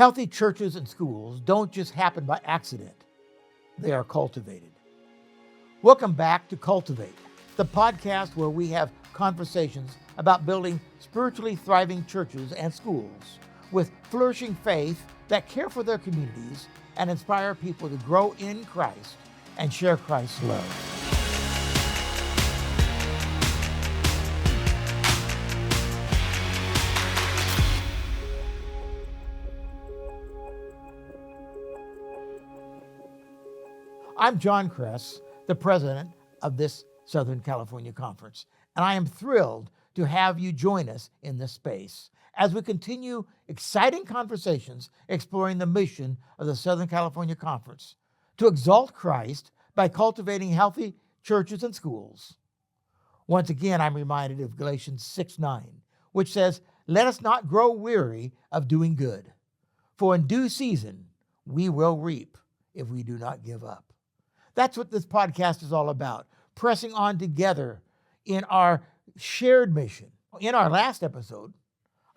Healthy churches and schools don't just happen by accident. They are cultivated. Welcome back to Cultivate, the podcast where we have conversations about building spiritually thriving churches and schools with flourishing faith that care for their communities and inspire people to grow in Christ and share Christ's love. I'm John Cress, the president of this Southern California Conference, and I am thrilled to have you join us in this space as we continue exciting conversations exploring the mission of the Southern California Conference to exalt Christ by cultivating healthy churches and schools. Once again, I'm reminded of Galatians 6:9, which says, "Let us not grow weary of doing good, for in due season we will reap if we do not give up." That's what this podcast is all about, pressing on together in our shared mission. In our last episode,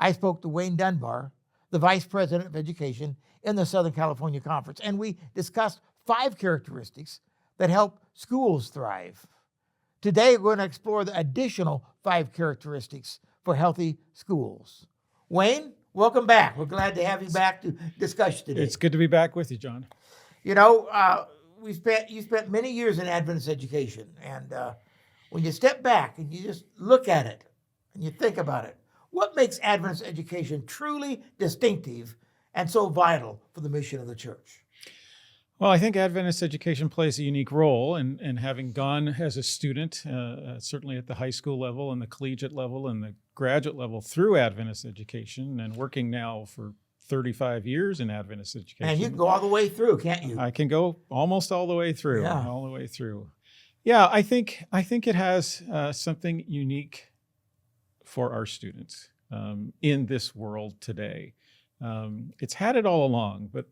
I spoke to Wayne Dunbar, the Vice President of Education in the Southern California Conference, and we discussed 5 characteristics that help schools thrive. Today, we're going to explore the additional 5 characteristics for healthy schools. Wayne, welcome back. We're glad to have you back to discuss today. It's good to be back with you, John. You know, you spent many years in Adventist education, and when you step back and you just look at it and you think about it, what makes Adventist education truly distinctive and so vital for the mission of the church? Well, I think Adventist education plays a unique role, and having gone as a student, certainly at the high school level and the collegiate level and the graduate level through Adventist education, and working now for 35 years in Adventist education. And you can go all the way through, can't you? I can go almost all the way through, Yeah. all the way through. Yeah, I think it has something unique for our students in this world today. It's had it all along, but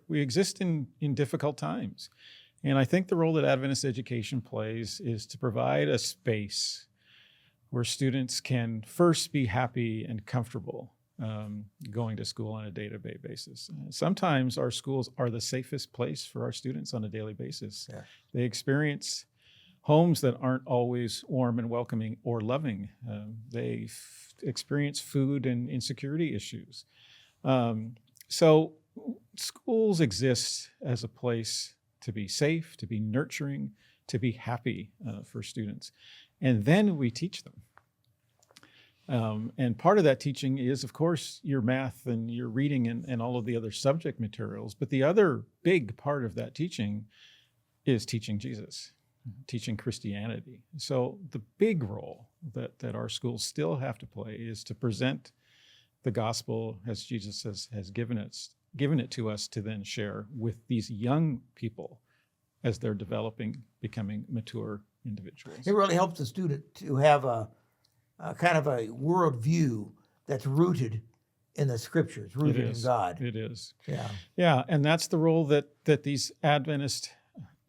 we exist in difficult times. And I think the role that Adventist education plays is to provide a space where students can first be happy and comfortable going to school on a day-to-day basis. Sometimes our schools are the safest place for our students on a daily basis. Yeah. They experience homes that aren't always warm and welcoming or loving. They experience food and insecurity issues. So schools exist as a place to be safe, to be nurturing, to be happy for students. And then we teach them. And part of that teaching is, of course, your math and your reading and all of the other subject materials. But the other big part of that teaching is teaching Jesus, teaching Christianity. So the big role that our schools still have to play is to present the gospel as Jesus has given it to us to then share with these young people as they're developing, becoming mature individuals. It really helps the student to have a kind of a worldview that's rooted in the scriptures, rooted in God. It is. Yeah. Yeah, and that's the role that these Adventist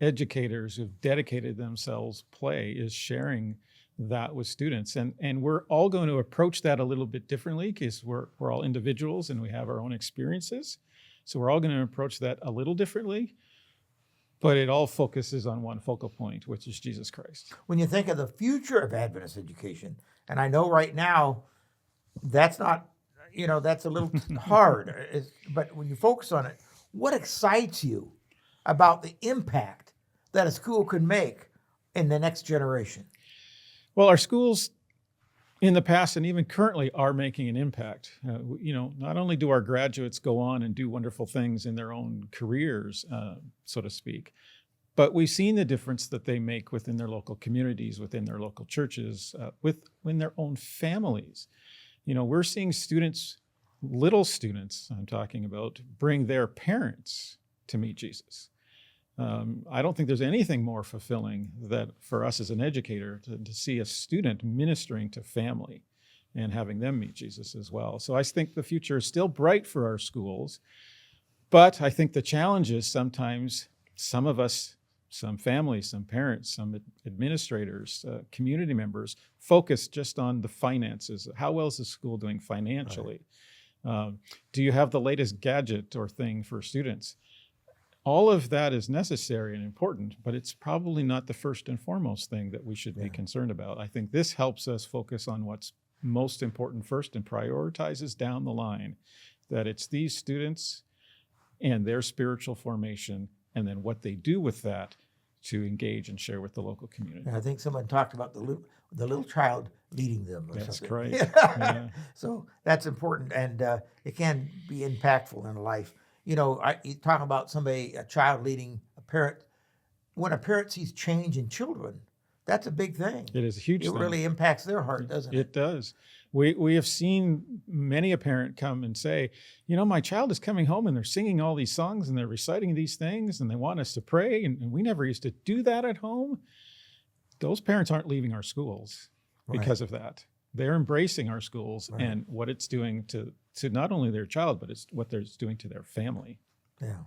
educators who've dedicated themselves play, is sharing that with students. And we're all going to approach that a little bit differently because we're all individuals and we have our own experiences. So we're all going to approach that a little differently, but it all focuses on one focal point, which is Jesus Christ. When you think of the future of Adventist education, and I know right now that's not, that's a little hard, but when you focus on it, what excites you about the impact that a school could make in the next generation? Well, our schools in the past and even currently are making an impact. Not only do our graduates go on and do wonderful things in their own careers, so to speak, but we've seen the difference that they make within their local communities, within their local churches, within their own families. We're seeing students, little students I'm talking about, bring their parents to meet Jesus. I don't think there's anything more fulfilling that for us as an educator to see a student ministering to family and having them meet Jesus as well. So I think the future is still bright for our schools, but I think the challenge is sometimes some of us, some families, some parents, some administrators, community members focus just on the finances. How well is the school doing financially? Do you have the latest gadget or thing for students? All of that is necessary and important, but it's probably not the first and foremost thing that we should be concerned about. I think this helps us focus on what's most important first and prioritizes down the line, that it's these students and their spiritual formation, and then what they do with that to engage and share with the local community. And I think someone talked about the little child leading them. Or That's something. correct. Yeah. So that's important, and it can be impactful in life. You talk about a child leading a parent. When a parent sees change in children, that's a big thing. It is a huge thing. It really impacts their heart, doesn't it? It does. We have seen many a parent come and say, my child is coming home and they're singing all these songs and they're reciting these things and they want us to pray, and we never used to do that at home. Those parents aren't leaving our schools because of that. They're embracing our schools and what it's doing to not only their child, but it's what it's doing to their family. Yeah.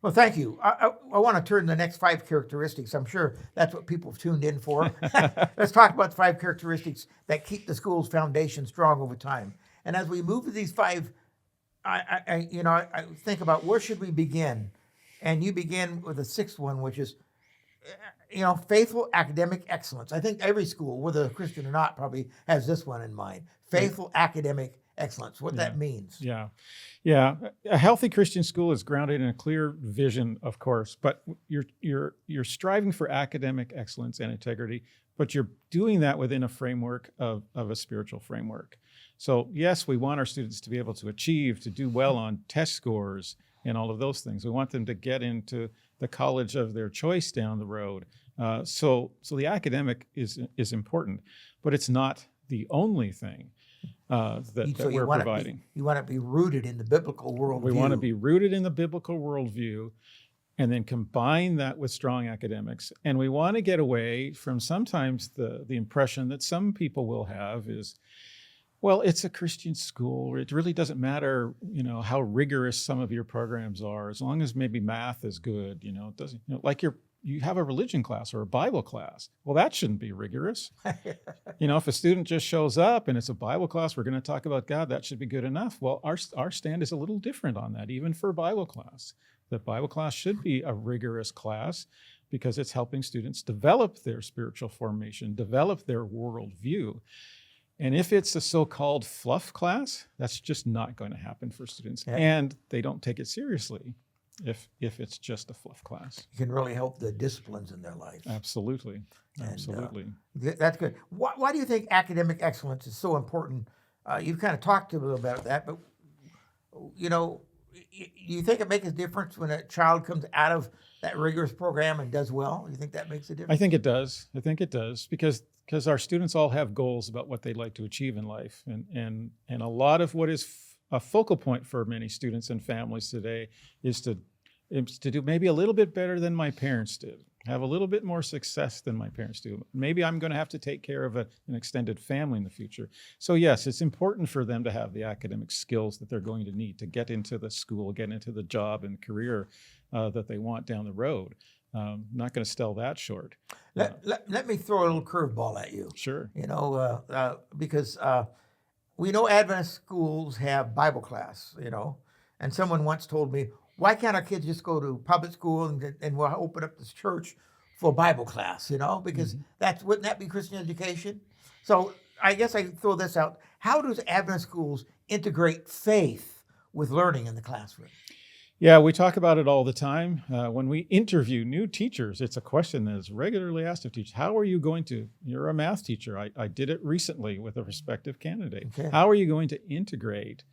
Well, thank you. I want to turn to the next 5 characteristics. I'm sure that's what people have tuned in for. Let's talk about the 5 characteristics that keep the school's foundation strong over time. And as we move to these 5, I think about where should we begin? And you begin with the 6th one, which is, faithful academic excellence. I think every school, whether Christian or not, probably has this one in mind. Faithful academic excellence, what that means. Yeah. A healthy Christian school is grounded in a clear vision, of course, but you're striving for academic excellence and integrity, but you're doing that within a framework of a spiritual framework. So yes, we want our students to be able to achieve, to do well on test scores and all of those things. We want them to get into the college of their choice down the road. So the academic is important, but it's not the only thing that we're providing. You want to be rooted in the biblical worldview. We want to be rooted in the biblical worldview and then combine that with strong academics. And we want to get away from sometimes the impression that some people will have is, well, it's a Christian school. It really doesn't matter, how rigorous some of your programs are, as long as maybe math is good. It doesn't, like you have a religion class or a Bible class. Well, that shouldn't be rigorous. If a student just shows up and it's a Bible class, we're going to talk about God, that should be good enough. Well, our stand is a little different on that, even for Bible class. The Bible class should be a rigorous class because it's helping students develop their spiritual formation, develop their worldview. And if it's a so-called fluff class, that's just not going to happen for students. Yeah. And they don't take it seriously if it's just a fluff class. You can really help the disciplines in their life. Absolutely. Absolutely. That's good. Why do you think academic excellence is so important? You've kind of talked a little about that, but, you think it makes a difference when a child comes out of that rigorous program and does well? You think that makes a difference? I think it does because our students all have goals about what they'd like to achieve in life. And a lot of what is a focal point for many students and families today is to do maybe a little bit better than my parents did, have a little bit more success than my parents do. Maybe I'm going to have to take care of an extended family in the future. So yes, it's important for them to have the academic skills that they're going to need to get into the school, get into the job and career that they want down the road. Not going to sell that short. Let me throw a little curveball at you. Sure. Because we know Adventist schools have Bible class, and someone once told me, why can't our kids just go to public school and we'll open up this church for Bible class, because wouldn't that be Christian education? So I guess I throw this out. How does Adventist schools integrate faith with learning in the classroom? Yeah, we talk about it all the time. When we interview new teachers, it's a question that is regularly asked of teachers. How are you going to, you're a math teacher. I did it recently with a prospective candidate. Okay. How are you going to integrate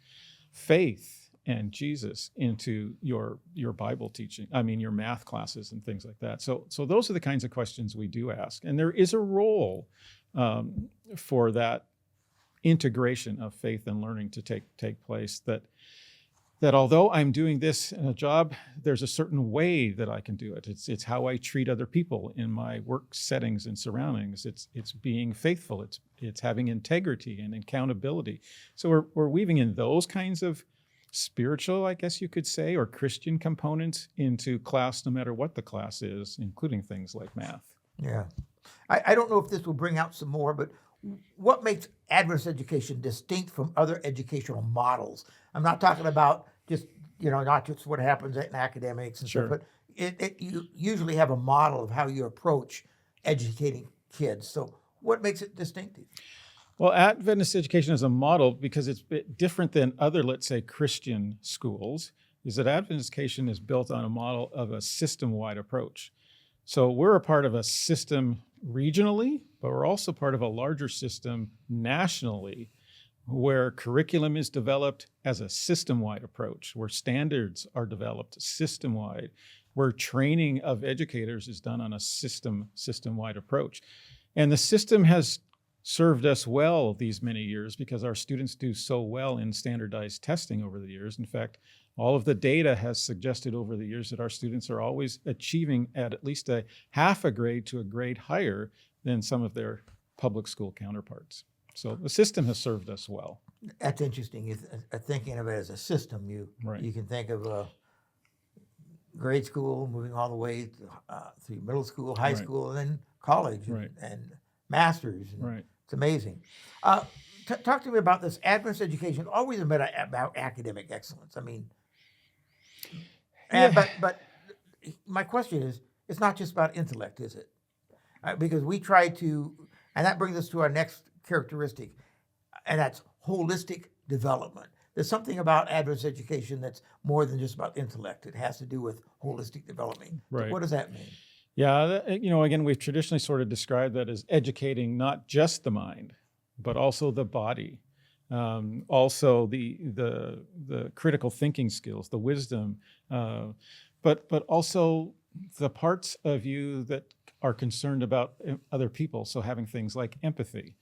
faith and Jesus into your Bible teaching? Your math classes and things like that. So those are the kinds of questions we do ask. And there is a role for that integration of faith and learning to take place that although I'm doing this in a job, there's a certain way that I can do it. It's how I treat other people in my work settings and surroundings. It's being faithful. It's having integrity and accountability. So we're weaving in those kinds of spiritual, I guess you could say, or Christian components into class, no matter what the class is, including things like math. Yeah. I don't know if this will bring out some more, but what makes Adventist education distinct from other educational models? I'm not talking about just, not just what happens in academics and Sure. stuff, but you usually have a model of how you approach educating kids. So what makes it distinctive? Well, Adventist education is a model because it's different than other, let's say, Christian schools, is that Adventist education is built on a model of a system-wide approach. So we're a part of a system regionally, but we're also part of a larger system nationally, where curriculum is developed as a system-wide approach, where standards are developed system-wide, where training of educators is done on a system-wide approach. And the system has served us well these many years because our students do so well in standardized testing over the years. In fact, all of the data has suggested over the years that our students are always achieving at least a half a grade to a grade higher than some of their public school counterparts. So the system has served us well. That's interesting. Thinking of it as a system, Right. you can think of grade school moving all the way through middle school, high Right. school, and then college Right. and masters. And Right. It's amazing. Talk to me about this. Adventist education always been about academic excellence. I mean, but my question is, it's not just about intellect, is it? Because we try to, and that brings us to our next characteristic, and that's holistic development. There's something about Adventist education that's more than just about intellect. It has to do with holistic development. Right. What does that mean? Yeah, again, we've traditionally sort of described that as educating not just the mind, but also the body, also the critical thinking skills, the wisdom, but also the parts of you that are concerned about other people. So having things like empathy.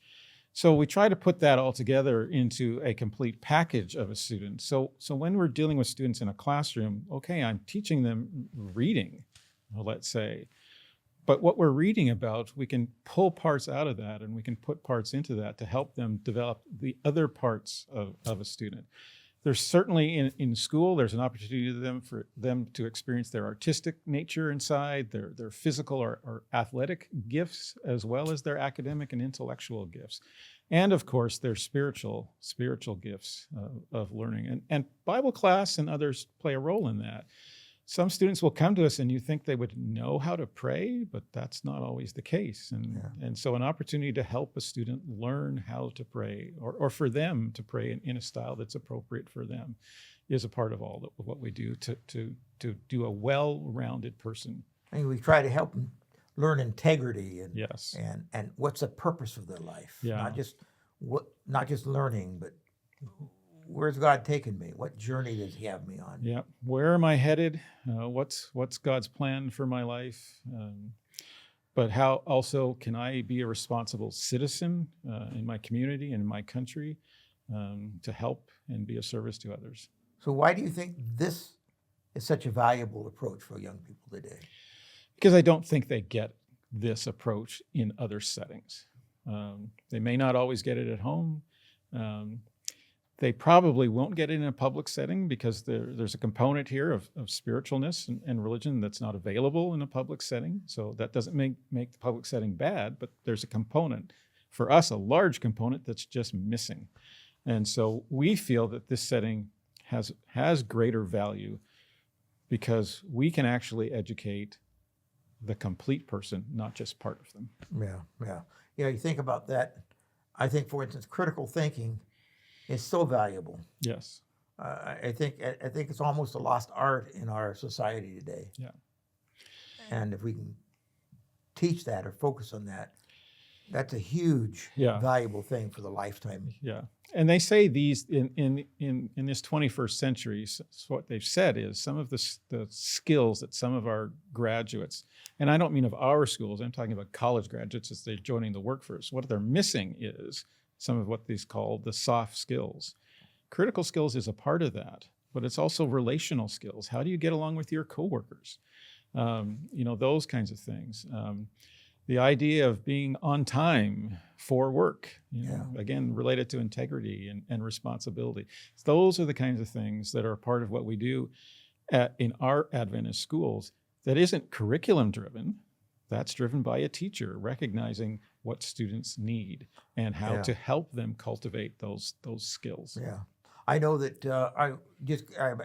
So we try to put that all together into a complete package of a student. So when we're dealing with students in a classroom, okay, I'm teaching them reading, let's say. But what we're reading about, we can pull parts out of that and we can put parts into that to help them develop the other parts of a student. There's certainly in school, there's an opportunity for them to experience their artistic nature inside, their physical or athletic gifts, as well as their academic and intellectual gifts. And of course, their spiritual gifts of learning. And Bible class and others play a role in that. Some students will come to us and you think they would know how to pray, but that's not always the case. And so an opportunity to help a student learn how to pray or for them to pray in a style that's appropriate for them is a part of all of what we do to do a well-rounded person. I mean, we try to help them learn integrity and Yes. and what's the purpose of their life. Yeah. Not just learning, but where's God taking me? What journey does He have me on? Yeah. Where am I headed? What's God's plan for my life? But how also can I be a responsible citizen in my community and in my country to help and be of service to others? So why do you think this is such a valuable approach for young people today? Because I don't think they get this approach in other settings. They may not always get it at home. They probably won't get it in a public setting because there's a component here of spiritualness and religion that's not available in a public setting. So that doesn't make the public setting bad, but there's a component, for us, a large component that's just missing. And so we feel that this setting has greater value because we can actually educate the complete person, not just part of them. Yeah. You think about that. I think, for instance, critical thinking is so valuable. Yes. I think it's almost a lost art in our society today. Yeah. And if we can teach that or focus on that, that's a huge, valuable thing for the lifetime. Yeah. And they say these in this 21st century, so what they've said is some of the skills that some of our graduates, and I don't mean of our schools, I'm talking about college graduates as they're joining the workforce, what they're missing is some of what these call the soft skills. Critical skills is a part of that, but it's also relational skills. How do you get along with your coworkers? Those kinds of things. The idea of being on time for work, again, related to integrity and responsibility. Those are the kinds of things that are part of what we do in our Adventist schools that isn't curriculum driven. that's driven by a teacher recognizing what students need and how Yeah. to help them cultivate those skills. Yeah. I know that I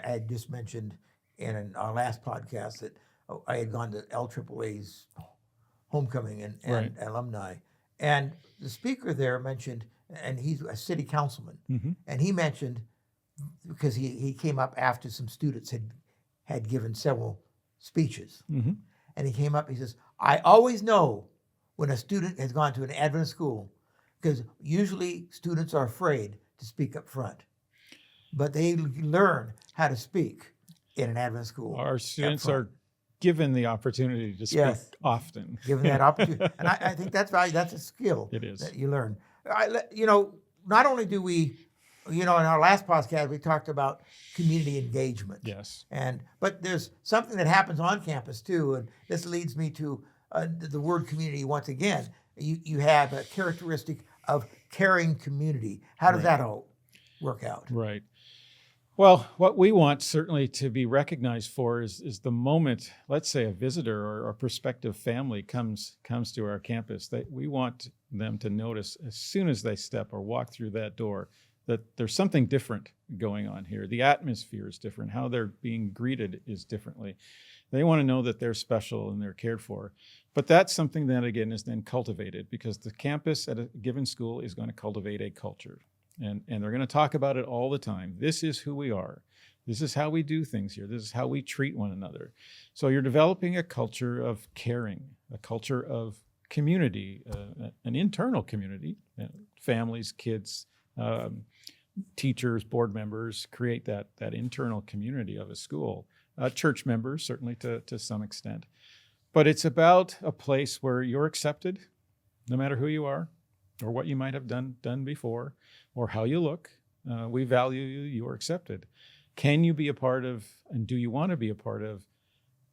had just mentioned in our last podcast that I had gone to LAAA's homecoming and Right. alumni. And the speaker there mentioned, and he's a city councilman, Mm-hmm. and he mentioned, because he came up after some students had given several speeches. Mm-hmm. And he came up, he says, I always know when a student has gone to an Adventist school, because usually students are afraid to speak up front. But they learn how to speak in an Adventist school. Our students are given the opportunity to speak often. Given that opportunity. And I think that's value. That's a skill It is. that you learn. Not only do we, in our last podcast, we talked about community engagement. Yes. But there's something that happens on campus too. And this leads me to the word community once again. You have a characteristic of caring community. How does that all work out? Right. Well, what we want certainly to be recognized for is the moment, let's say a visitor or a prospective family comes to our campus, that we want them to notice as soon as they step or walk through that door that there's something different going on here. The atmosphere is different. How they're being greeted is differently. They want to know that they're special and they're cared for. But that's something that, again, is then cultivated, because the campus at a given school is going to cultivate a culture. And they're going to talk about it all the time. This is who we are. This is how we do things here. This is how we treat one another. So you're developing a culture of caring, a culture of community, an internal community. Families, kids, teachers, board members create that internal community of a school. Church members, certainly to some extent. But it's about a place where you're accepted, no matter who you are, or what you might have done before, or how you look. We value you, you are accepted. Can you be a part of, and do you want to be a part of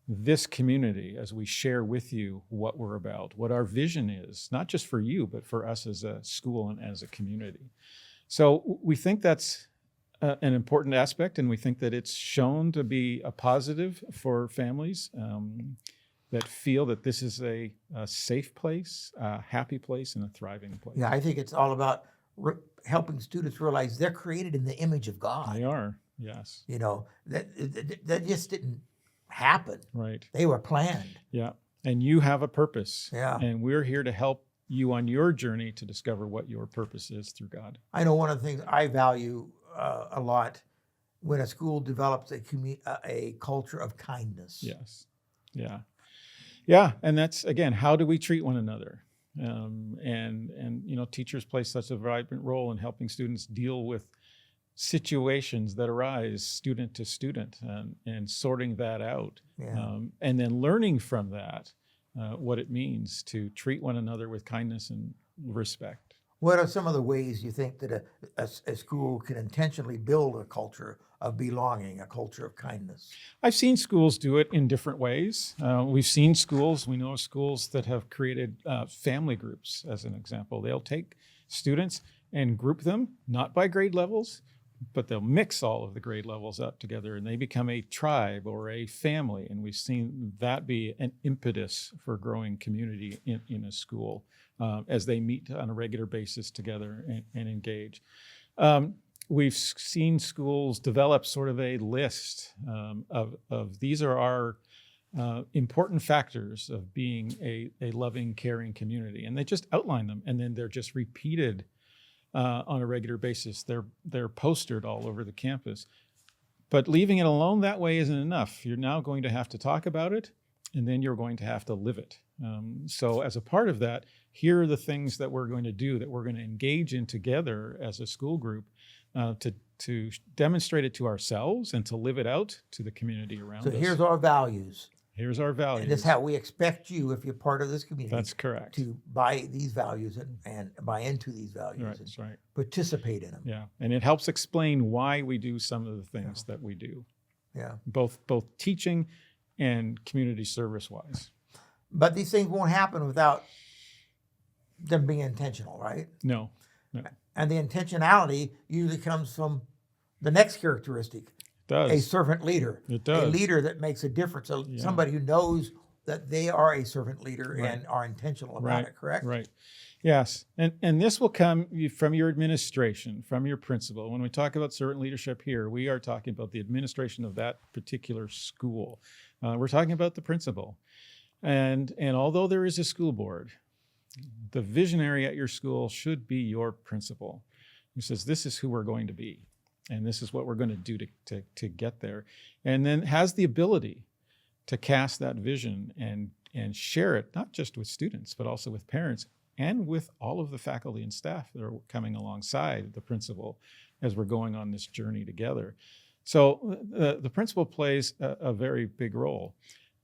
this community as we share with you what we're about, what our vision is, not just for you, but for us as a school and as a community. So we think that's an important aspect, and we think that it's shown to be a positive for families that feel that this is a safe place, a happy place, and a thriving place. Yeah, I think it's all about helping students realize they're created in the image of God. They are, yes. That just didn't happen. Right. They were planned. Yeah, and you have a purpose. Yeah. And we're here to help you on your journey to discover what your purpose is through God. I know one of the things I value a lot when a school develops a culture of kindness. Yes. Yeah. Yeah, and that's, again, how do we treat one another? And teachers play such a vibrant role in helping students deal with situations that arise student to student, and sorting that out. Yeah. And then learning from that what it means to treat one another with kindness and respect. What are some of the ways you think that a school can intentionally build a culture of belonging, a culture of kindness? I've seen schools do it in different ways. We've seen schools, we know schools that have created family groups, as an example. They'll take students and group them, not by grade levels, but they'll mix all of the grade levels up together, and they become a tribe or a family. And we've seen that be an impetus for growing community in a school as they meet on a regular basis together and engage. We've seen schools develop sort of a list of these are our important factors of being a loving, caring community. And they just outline them, and then they're just repeated on a regular basis. They're postered all over the campus. But leaving it alone that way isn't enough. You're now going to have to talk about it, and then you're going to have to live it. So as a part of that, here are the things that we're going to do, that we're going to engage in together as a school group to demonstrate it to ourselves and to live it out to the community around us. So here's our values. Here's our values. And this is how we expect you, if you're part of this community. That's correct. To buy these values and buy into these values. Right, that's right. Participate in them. Yeah, and it helps explain why we do some of the things that we do. Yeah. Both teaching and community service-wise. But these things won't happen without them being intentional, right? No. And the intentionality usually comes from the next characteristic. It does. A servant leader. It does. A leader that makes a difference. Somebody who knows that they are a servant leader Right. and are intentional about Right. it, correct? Right. Yes. And this will come from your administration, from your principal. When we talk about servant leadership here, we are talking about the administration of that particular school. We're talking about the principal. And although there is a school board, the visionary at your school should be your principal, who says, this is who we're going to be, and this is what we're going to do to get there. And then has the ability to cast that vision and share it, not just with students, but also with parents and with all of the faculty and staff that are coming alongside the principal as we're going on this journey together. So the principal plays a very big role.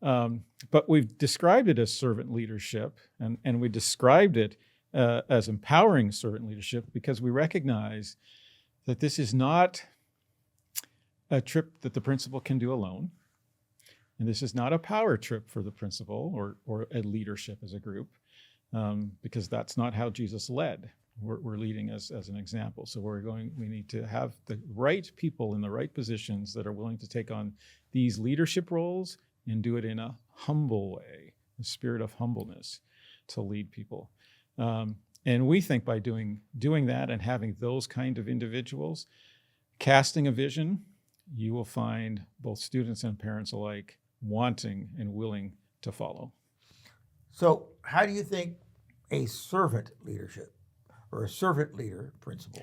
But we've described it as servant leadership, and we described it as empowering servant leadership because we recognize that this is not a trip that the principal can do alone. And this is not a power trip for the principal or a leadership as a group, because that's not how Jesus led. We're leading as an example. So we need to have the right people in the right positions that are willing to take on these leadership roles and do it in a humble way, a spirit of humbleness to lead people. And we think by doing that and having those kind of individuals, casting a vision, you will find both students and parents alike wanting and willing to follow. So how do you think a servant leadership or a servant leader principal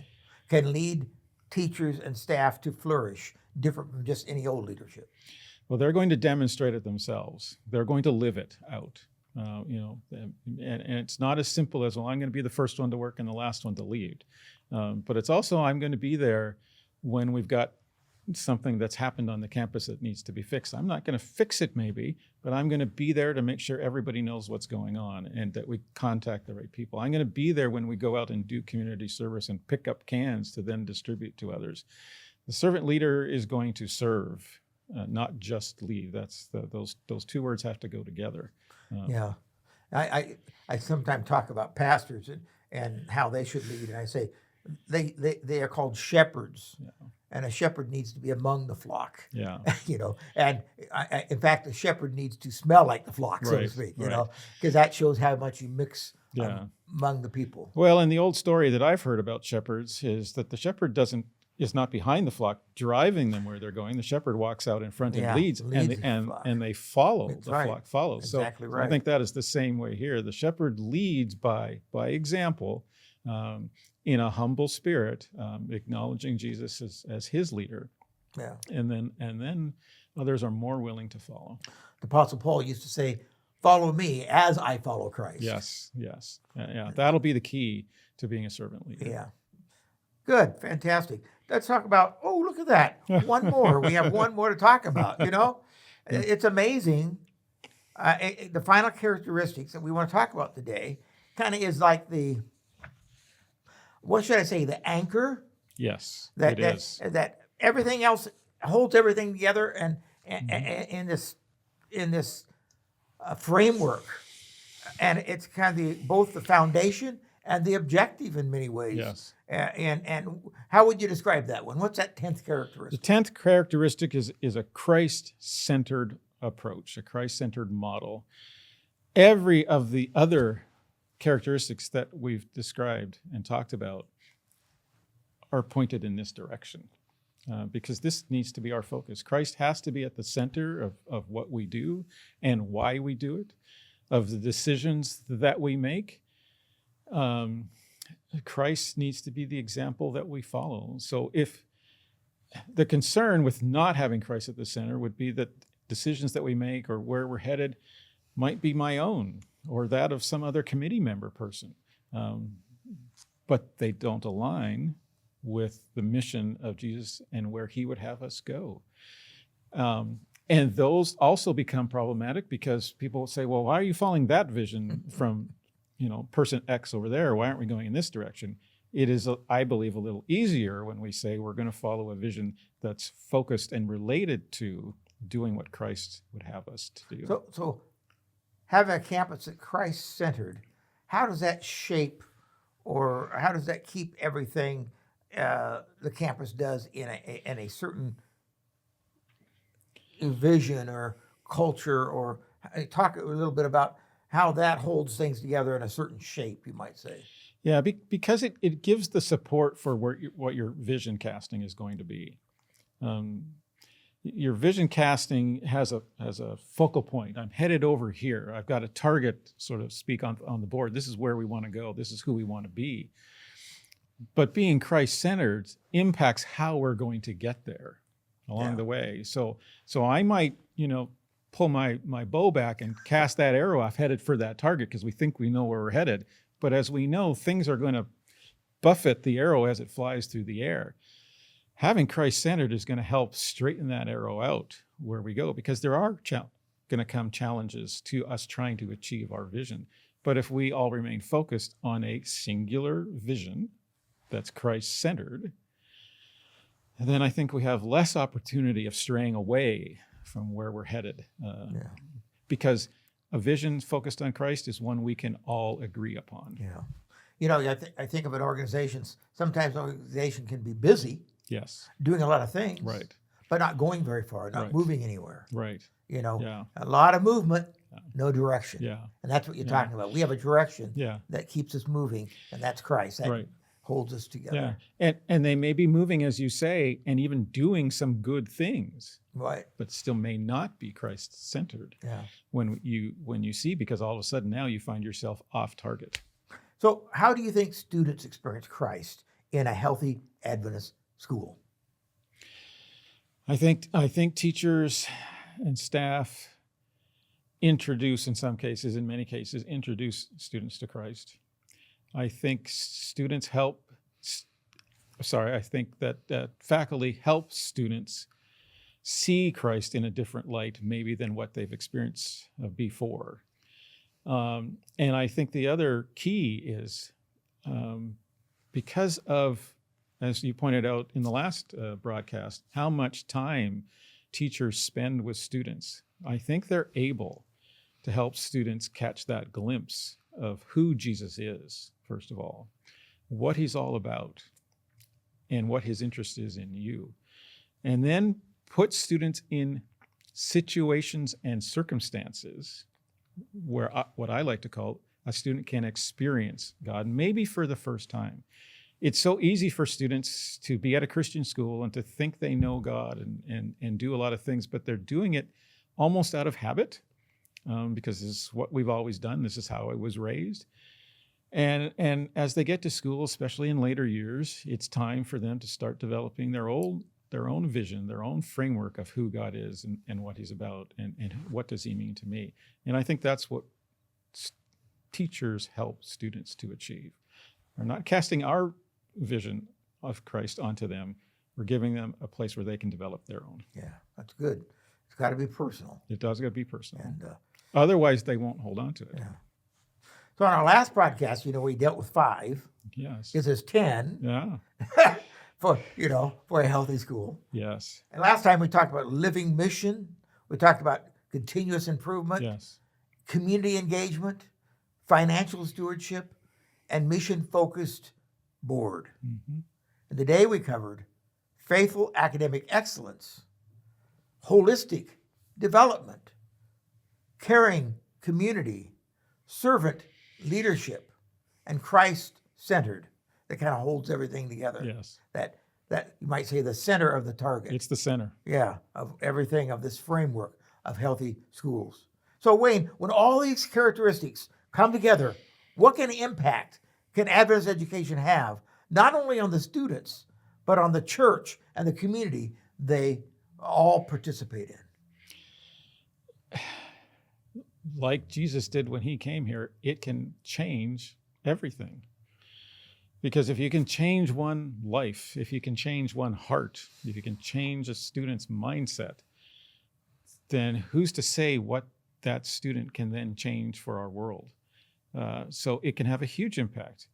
can lead teachers and staff to flourish different from just any old leadership? Well, they're going to demonstrate it themselves. They're going to live it out. And it's not as simple as, well, I'm going to be the first one to work and the last one to leave. But it's also, I'm going to be there when we've got something that's happened on the campus that needs to be fixed. I'm not going to fix it maybe, but I'm going to be there to make sure everybody knows what's going on and that we contact the right people. I'm going to be there when we go out and do community service and pick up cans to then distribute to others. The servant leader is going to serve, not just lead. That's those two words have to go together. Yeah. I sometimes talk about pastors and how they should lead, and I say they are called shepherds. Yeah. And a shepherd needs to be among the flock. Yeah. And in fact, a shepherd needs to smell like the flock, so to Right, speak, right. because that shows how much you mix Yeah. among the people. Well, and the old story that I've heard about shepherds is that the shepherd is not behind the flock driving them where they're going. The shepherd walks out in front and Yeah, leads leads the flock. and they follow. That's the right. flock follows. Exactly So right. I think that is the same way here. The shepherd leads by example, in a humble spirit, acknowledging Jesus as his leader. Yeah. And then others are more willing to follow. The Apostle Paul used to say, "Follow me as I follow Christ." Yes. Yeah. That'll be the key to being a servant leader. Yeah. Good. Fantastic. Let's talk about, look at that. One more. We have one more to talk about, It's amazing. The final characteristics that we want to talk about today kind of is like the anchor Yes, that it is. that everything else holds everything together and in this framework, and it's kind of both the foundation and the objective in many ways. Yes. And how would you describe that one? What's that 10th The characteristic? 10th characteristic is a Christ-centered approach, a Christ-centered model. Every of the other characteristics that we've described and talked about are pointed in this direction, because this needs to be our focus. Christ has to be at the center of what we do and why we do it, of the decisions that we make. Christ needs to be the example that we follow. So if the concern with not having Christ at the center would be that decisions that we make or where we're headed might be my own or that of some other committee member person, but they don't align with the mission of Jesus and where he would have us go. And those also become problematic because people say, well, why are you following that vision from person X over there? Why aren't we going in this direction? It is, I believe, a little easier when we say we're going to follow a vision that's focused and related to doing what Christ would have us to do. So having a campus that's Christ-centered, how does that shape or how does that keep everything the campus does in a certain vision or culture, or Talk a little bit about how that holds things together in a certain shape, you might say. Yeah, because it gives the support for what your vision casting is going to be. Your vision casting has a focal point. I'm headed over here. I've got a target, so to speak, on the board. This is where we want to go. This is who we want to be. But being Christ-centered impacts how we're going to get there along the way. So I might, pull my bow back and cast that arrow off headed for that target because we think we know where we're headed. But as we know, things are going to buffet the arrow as it flies through the air. Having Christ-centered is going to help straighten that arrow out where we go, because there are going to come challenges to us trying to achieve our vision. But if we all remain focused on a singular vision that's Christ-centered, then I think we have less opportunity of straying away from where we're headed. Because a vision focused on Christ is one we can all agree upon. Yeah. I think of an organization, sometimes an organization can be busy. Yes. Doing a lot of things. Right. But not going very far, not moving anywhere. Right. A lot of movement, no direction. Yeah. And that's what you're talking about. We have a direction Yeah. that keeps us moving, and that's Christ. That holds us together. Yeah. And they may be moving, as you say, and even doing some good things. Right. But still may not be Christ-centered. Yeah. When you see, because all of a sudden now you find yourself off target. So how do you think students experience Christ in a healthy Adventist school? I think teachers and staff introduce, in some cases, in many cases, introduce students to Christ. I think I think that faculty help students see Christ in a different light, maybe than what they've experienced before. And I think the other key is because of, as you pointed out in the last broadcast, how much time teachers spend with students. I think they're able to help students catch that glimpse of who Jesus is, first of all, what he's all about, and what his interest is in you. And then put students in situations and circumstances where what I like to call a student can experience God, maybe for the first time. It's so easy for students to be at a Christian school and to think they know God and do a lot of things, but they're doing it almost out of habit because this is what we've always done. This is how I was raised. And as they get to school, especially in later years, it's time for them to start developing their own vision, their own framework of who God is and what he's about and what does he mean to me. And I think that's what teachers help students to achieve. We're not casting our vision of Christ onto them. We're giving them a place where they can develop their own. Yeah, that's good. It's got to be personal. It does got to be personal. And otherwise, they won't hold on to it. Yeah. So on our last broadcast, we dealt with 5. Yes. This is 10. Yeah. for a healthy school. Yes. And last time we talked about living mission. We talked about continuous improvement. Yes. Community engagement, financial stewardship, and mission-focused board. Mm-hmm. And today we covered faithful academic excellence, holistic development, caring community, servant leadership, and Christ-centered. That kind of holds everything together. Yes. That you might say the center of the target. It's the center. Yeah, of everything, of this framework of healthy schools. So Wayne, when all these characteristics come together, what kind of impact can Adventist education have, not only on the students, but on the church and the community they all participate in? Like Jesus did when he came here, it can change everything. Because if you can change one life, if you can change one heart, if you can change a student's mindset, then who's to say what that student can then change for our world? So it can have a huge impact.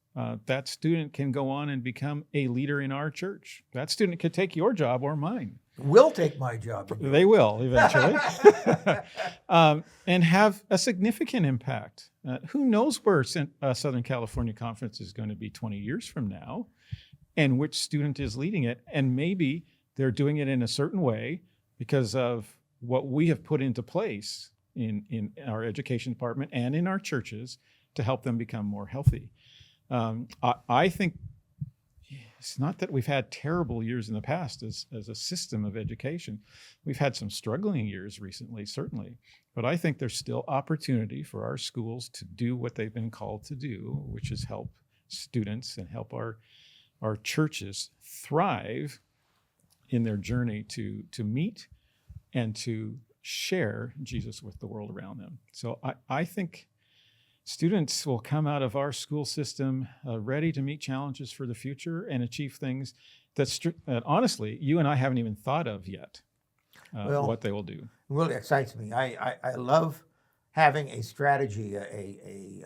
That student can go on and become a leader in our church. That student could take your job or mine. Will take my job. They will eventually. And have a significant impact. Who knows where Southern California Conference is going to be 20 years from now, and which student is leading it. And maybe they're doing it in a certain way because of what we have put into place in our education department and in our churches to help them become more healthy. I think it's not that we've had terrible years in the past as a system of education. We've had some struggling years recently, certainly, but I think there's still opportunity for our schools to do what they've been called to do, which is help students and help our churches thrive in their journey to meet and to share Jesus with the world around them. So I think students will come out of our school system ready to meet challenges for the future and achieve things that honestly, you and I haven't even thought of yet, what they will do. It really excites me. I love having a strategy, a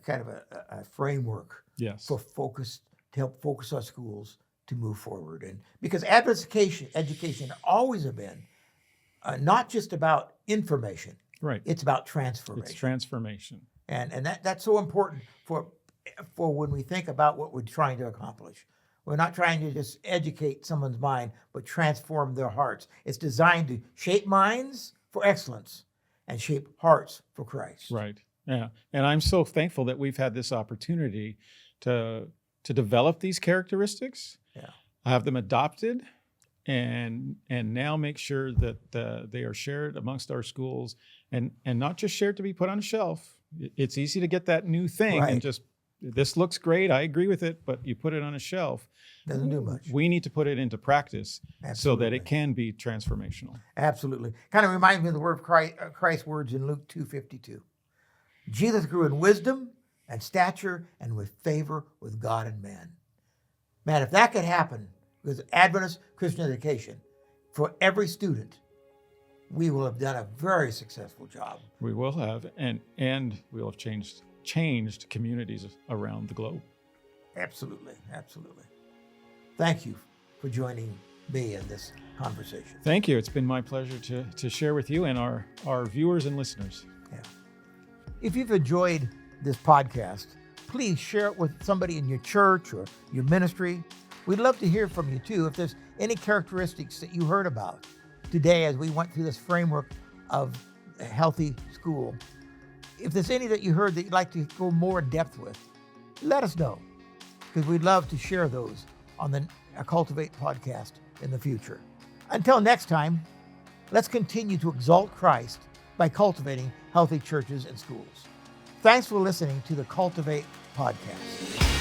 kind of a framework Yes. for focus, to help focus our schools to move forward. And because Adventist education always have been not just about information, Right. it's about transformation. It's transformation. And that's so important for when we think about what we're trying to accomplish. We're not trying to just educate someone's mind, but transform their hearts. It's designed to shape minds for excellence and shape hearts for Christ. Right. Yeah. And I'm so thankful that we've had this opportunity to develop these characteristics, have them adopted, and now make sure that they are shared amongst our schools, and not just shared to be put on a shelf. It's easy to get that new thing and just, this looks great, I agree with it, but you put it on a shelf. Doesn't do much. We need to put it into practice so that it can be transformational. Absolutely. Kind of reminds me of the word of Christ's words in Luke 2:52. Jesus grew in wisdom and stature and with favor with God and man. Man, if that could happen with Adventist Christian education for every student, we will have done a very successful job. We will have, and we will have changed communities around the globe. Absolutely, absolutely. Thank you for joining me in this conversation. Thank you. It's been my pleasure to share with you and our viewers and listeners. Yeah. If you've enjoyed this podcast, please share it with somebody in your church or your ministry. We'd love to hear from you too. If there's any characteristics that you heard about today as we went through this framework of a healthy school, if there's any that you heard that you'd like to go more in depth with, let us know, because we'd love to share those on the Cultivate podcast in the future. Until next time, let's continue to exalt Christ by cultivating healthy churches and schools. Thanks for listening to the Cultivate podcast.